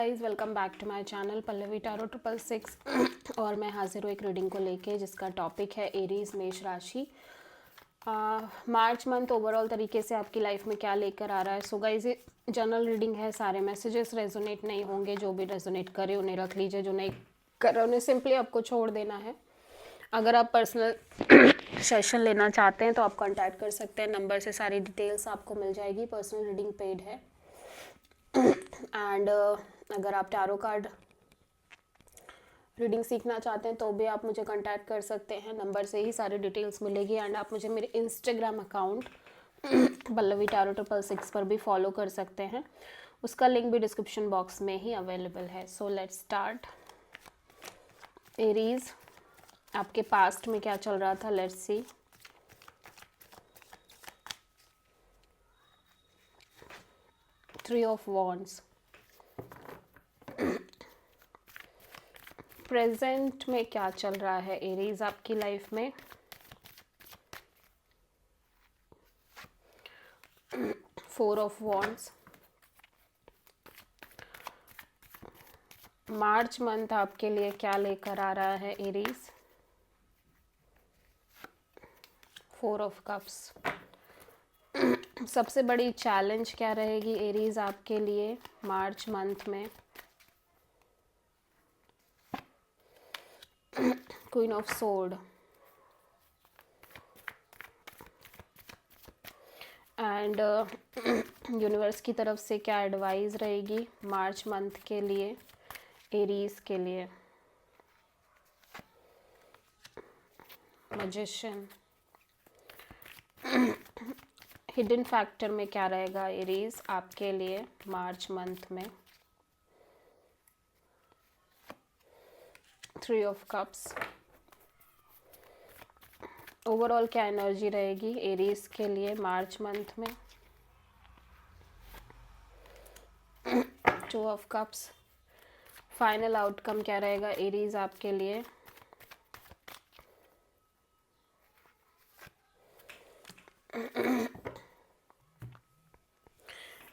Guys welcome back to my channel Pallavi tarot 666 और मैं हाजिर हूँ एक रीडिंग को लेके जिसका टॉपिक है एरीज मेष राशि। मार्च मंथ ओवरऑल तरीके से आपकी लाइफ में क्या लेकर आ रहा है। सो गाइस ये जनरल रीडिंग है, सारे मैसेजेस रेजोनेट नहीं होंगे, जो भी रेजोनेट करे उन्हें रख लीजिए, जो नहीं कर रहे उन्हें सिंपली आपको छोड़ देना है। अगर आप पर्सनल सेशन लेना चाहते हैं तो आप कांटेक्ट कर सकते हैं, नंबर से सारी डिटेल्स आपको मिल जाएगी। पर्सनल रीडिंग पेड है एंड अगर आप टैरो कार्ड रीडिंग सीखना चाहते हैं तो भी आप मुझे कांटेक्ट कर सकते हैं, नंबर से ही सारी डिटेल्स मिलेगी। एंड आप मुझे मेरे इंस्टाग्राम अकाउंट पल्लवी टारो 666 पर भी फॉलो कर सकते हैं, उसका लिंक भी डिस्क्रिप्शन बॉक्स में ही अवेलेबल है। So let's start. एरीज, आपके पास्ट में क्या चल रहा था, let's see. Three of wands, present में क्या चल रहा है एरीज आपकी लाइफ में। Four of wands, March month आपके लिए क्या लेकर आ रहा है एरीज। फोर ऑफ कप्स, सबसे बड़ी चैलेंज क्या रहेगी एरीज आपके लिए मार्च मंथ में। Queen of sword and universe की तरफ से क्या एडवाइस रहेगी मार्च मंथ के लिए एरीज के लिए। मैजिशियन, हिडन फैक्टर में क्या रहेगा एरीज आपके लिए मार्च मंथ में। थ्री ऑफ कप्स, ओवरऑल क्या एनर्जी रहेगी एरीज के लिए मार्च मंथ में। Two of cups, final outcome क्या रहेगा एरीज आपके लिए।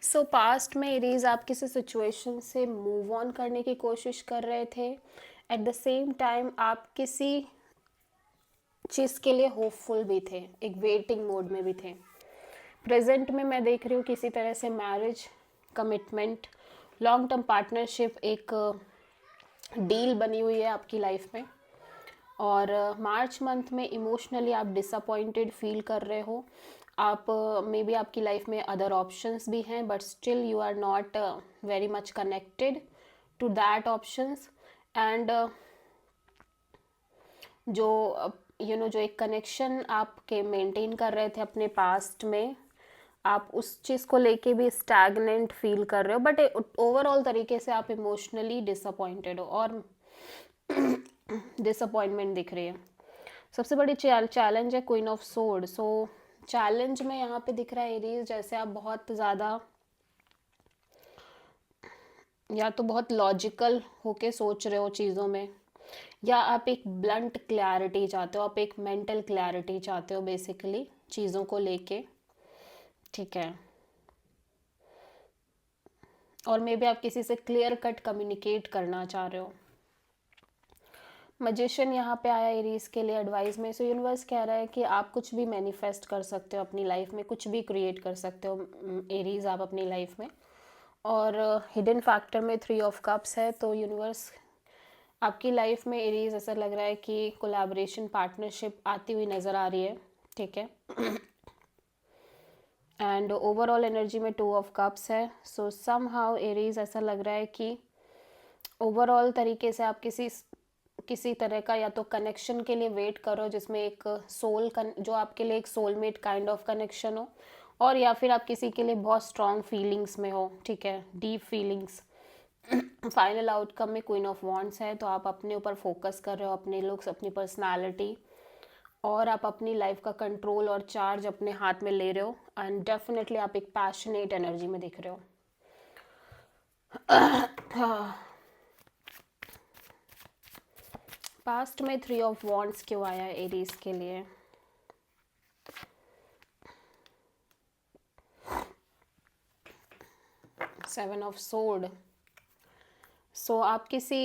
सो पास्ट में एरीज आप किसी सिचुएशन से मूव ऑन करने की कोशिश कर रहे थे, एट द सेम टाइम आप किसी चीज़ के लिए होपफुल भी थे, एक वेटिंग मोड में भी थे। प्रेजेंट में मैं देख रही हूँ किसी तरह से marriage, commitment, long term partnership, एक डील बनी हुई है आपकी लाइफ में। और मार्च मंथ में इमोशनली आप डिसअपॉइंटेड फील कर रहे हो। आप मे बी आपकी लाइफ में अदर ऑप्शंस भी हैं but still you are not very much connected to that options. And जो जो एक कनेक्शन आपके मेंटेन कर रहे थे अपने पास्ट में, आप उस चीज़ को लेके भी स्टैगनेंट फील कर रहे हो, बट ओवरऑल तरीके से आप इमोशनली डिसअपॉइंटेड हो और डिसअपॉइंटमेंट दिख रही है। सबसे बड़ी चैलेंज है queen of sword. So challenge में यहाँ पे दिख रहा है एरीज, जैसे आप बहुत ज़्यादा या तो बहुत लॉजिकल होके सोच रहे हो चीज़ों में, या आप एक ब्लंट क्लैरिटी चाहते हो, आप एक मेंटल क्लैरिटी चाहते हो बेसिकली चीज़ों को लेके, ठीक है। और मे बी आप किसी से क्लियर कट कम्युनिकेट करना चाह रहे हो। मैजिशियन यहाँ पे आया एरीज के लिए एडवाइस में। सो यूनिवर्स कह रहा है कि आप कुछ भी मैनिफेस्ट कर सकते हो अपनी लाइफ में, कुछ भी क्रिएट कर सकते हो एरीज आप अपनी लाइफ में। और हिडन फैक्टर में थ्री ऑफ कप्स है, तो यूनिवर्स आपकी लाइफ में एरीज ऐसा लग रहा है कि कोलैबोरेशन, पार्टनरशिप आती हुई नज़र आ रही है, ठीक है। एंड ओवरऑल एनर्जी में टू ऑफ कप्स है। सो सम हाउ एरीज ऐसा लग रहा है कि ओवरऑल तरीके से आप किसी तरह का या तो कनेक्शन के लिए वेट करो जिसमें एक जो आपके लिए एक सोलमेट काइंड ऑफ कनेक्शन हो, और या फिर आप किसी के लिए बहुत स्ट्रॉन्ग फीलिंग्स में हो, ठीक है, डीप फीलिंग्स। फाइनल आउटकम में क्वीन ऑफ वॉन्ड्स है, तो आप अपने ऊपर फोकस कर रहे हो, अपने लुक्स, अपनी पर्सनालिटी, और आप अपनी लाइफ का कंट्रोल और चार्ज अपने हाथ में ले रहे हो। एंड डेफिनेटली आप एक पैशनेट एनर्जी में दिख रहे हो। पास्ट में थ्री ऑफ वॉन्ड्स क्यों आया एरीज के लिए। सेवन ऑफ सोर्ड, सो आप किसी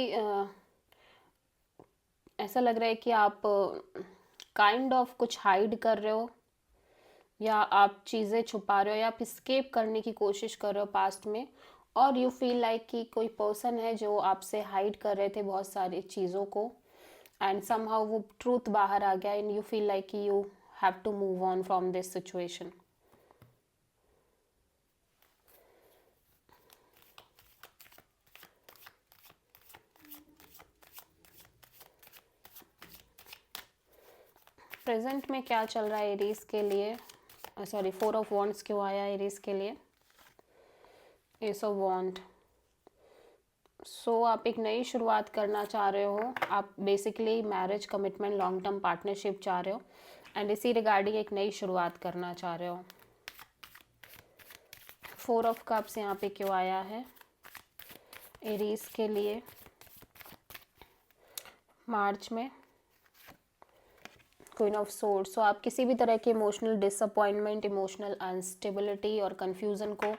ऐसा लग रहा है कि आप काइंड ऑफ कुछ हाइड कर रहे हो, या आप चीज़ें छुपा रहे हो, या आप स्केप करने की कोशिश कर रहे हो पास्ट में, और यू फील लाइक कि कोई पर्सन है जो आपसे हाइड कर रहे थे बहुत सारी चीज़ों को, एंड समहाउ वो ट्रूथ बाहर आ गया and you feel like you have to move on from this situation. Present में क्या चल रहा है एरीज के लिए? सॉरी, 4 ऑफ वॉन्ड्स क्यों आया एरीज के लिए? एस ऑफ वॉन्ड। सो आप एक नई शुरुआत करना चाह रहे हो, आप basically marriage, commitment, long term partnership चाह रहे हो, एंड इसी रिगार्डिंग एक नई शुरुआत करना चाह रहे हो। 4 ऑफ कप्स यहाँ पे क्यों आया है एरीज के लिए मार्च में? Queen of swords. सो आप किसी भी तरह के इमोशनल डिसअपॉइंटमेंट, इमोशनल अनस्टेबिलिटी और कन्फ्यूज़न को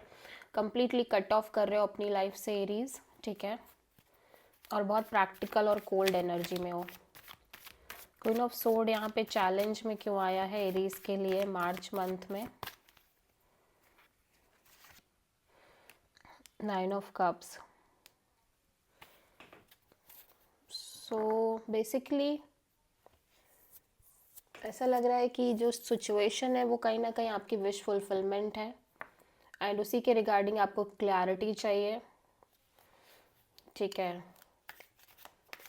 कम्प्लीटली कट ऑफ कर रहे हो अपनी लाइफ से एरीज, ठीक है, और बहुत प्रैक्टिकल और कोल्ड एनर्जी में हो। क्वीन ऑफ सोर्ड यहाँ पे चैलेंज में क्यों आया है एरीज के लिए मार्च मंथ में? 9 ऑफ कप्स। सो बेसिकली ऐसा लग रहा है कि जो सिचुएशन है वो कहीं ना कहीं आपकी विश फुलफिलमेंट है, एंड उसी के रिगार्डिंग आपको क्लैरिटी चाहिए, ठीक है,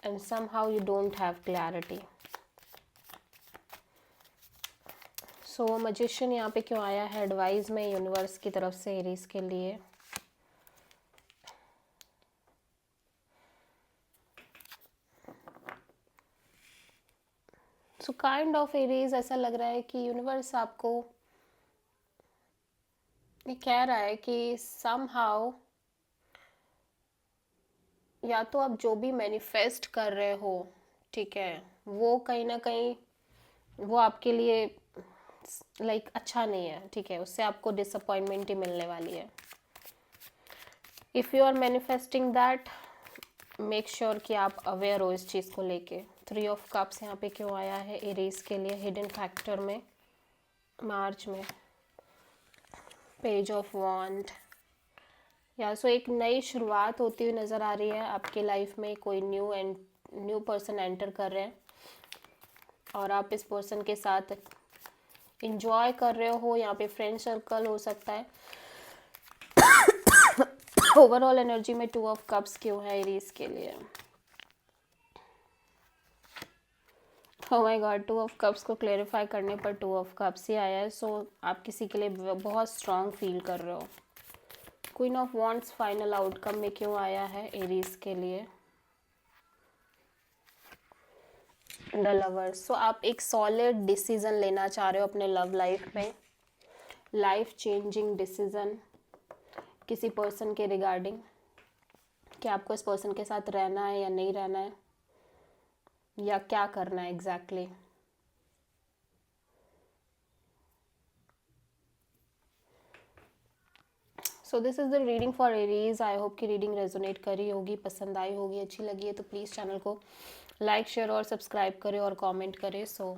and somehow you don't have clarity. So magician यहाँ पे क्यों आया है एडवाइस में यूनिवर्स की तरफ से एरीज के लिए? सो काइंड ऑफ एरीज ऐसा लग रहा है कि यूनिवर्स आपको ये कह रहा है कि समहाउ या तो आप जो भी मैनिफेस्ट कर रहे हो, ठीक है, वो कहीं ना कहीं वो आपके लिए लाइक अच्छा नहीं है, ठीक है, उससे आपको डिसअपॉइंटमेंट ही मिलने वाली है। If you are manifesting that, make sure कि आप अवेयर हो इस चीज़ को लेके। 3 ऑफ कप्स यहाँ पे क्यों आया है एरीज के लिए हिडन फैक्टर में मार्च में? पेज ऑफ वॉन्ड। या सो एक नई शुरुआत होती हुई नज़र आ रही है आपकी लाइफ में, कोई न्यू पर्सन एंटर कर रहे हैं और आप इस पर्सन के साथ इंजॉय कर रहे हो, यहाँ पे फ्रेंड सर्कल हो सकता है। ओवरऑल एनर्जी में 2 ऑफ कप्स क्यों है एरीज के लिए? Oh my God, 2 of cups को क्लेरिफाई करने पर 2 ऑफ कप्स ही आया है। सो आप किसी के लिए बहुत स्ट्रांग फील कर रहे हो। Queen of wands final outcome में क्यों आया है एरीज के लिए? The lovers. सो आप एक सॉलिड डिसीजन लेना चाह रहे हो अपने लव लाइफ में, लाइफ चेंजिंग डिसीजन किसी पर्सन के रिगार्डिंग, कि आपको इस पर्सन के साथ रहना है या नहीं रहना है, या क्या करना है exactly. So this is the reading for Aries. I hope कि रीडिंग रेजोनेट करी होगी, पसंद आई होगी, अच्छी लगी है तो प्लीज़ चैनल को लाइक, शेयर और सब्सक्राइब करें और कमेंट करें। सो